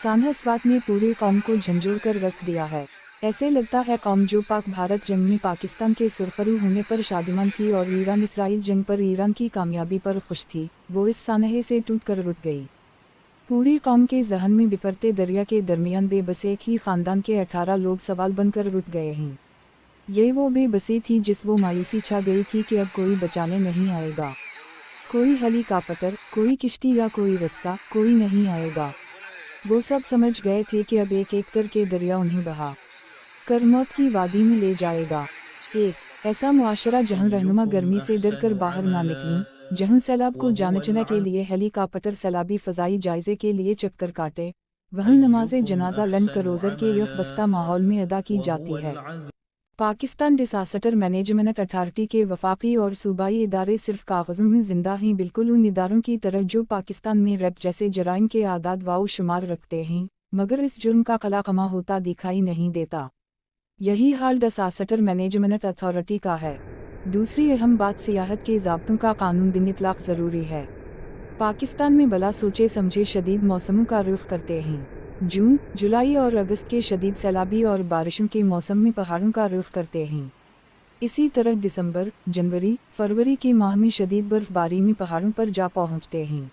सानहा स्वात ने पूरी कौम को झंझोड़ कर रख दिया है। ऐसे लगता है कौम जो पाक भारत जंग में पाकिस्तान के सुरखरू होने पर शादिमान थी और ईरान इसराइल जंग पर ईरान की कामयाबी पर खुश थी, वो इस सानहे से टूट कर रुट गई। पूरी कौम के जहन में बिफरते दरिया के दरमियान बेबस एक ही खानदान के 18 लोग सवाल बनकर रुट गए हैं। ये वो बेबसी थी जिस वो मायूसी छा गई थी कि अब कोई बचाने नहीं आएगा। कोई हेलीकॉप्टर, कोई किश्ती या कोई रस्सा, कोई नहीं आएगा। वो सब समझ गए थे कि अब एक एक करके दरिया उन्हें बहा कर मौत की वादी में ले जाएगा। एक ऐसा मुआशरा जहां रहनुमा गर्मी से डर कर बाहर ना निकली, जहां सैलाब को जांचने के लिए हेलीकॉप्टर सैलाबी फजाई जायजे के लिए चक्कर काटे, वहां नमाज जनाजा लन करोजर के यख बस्ता माहौल में अदा की जाती है। पाकिस्तान डिसास्टर मैनेजमेंट अथॉरिटी के वफाकी और सूबाई इदारे सिर्फ कागज़ों में जिंदा हैं, बिल्कुल उन इदारों की तरह जो पाकिस्तान में रेप जैसे जराइम के आदाद वाउ शुमार रखते हैं, मगर इस जुर्म का कलाकमा होता दिखाई नहीं देता। यही हाल डिसास्टर मैनेजमेंट अथॉरिटी का है। दूसरी अहम बात सियाहत के ज़ाब्तों का कानून बिन इतलाक़ ज़रूरी है। पाकिस्तान में बला सोचे समझे शदीद मौसमों का रुख करते हैं। जून, जुलाई और अगस्त के शदीद सैलाबी और बारिशों के मौसम में पहाड़ों का रुख करते हैं। इसी तरह दिसंबर, जनवरी, फरवरी के माह में शदीद बर्फबारी में पहाड़ों पर जा पहुंचते हैं।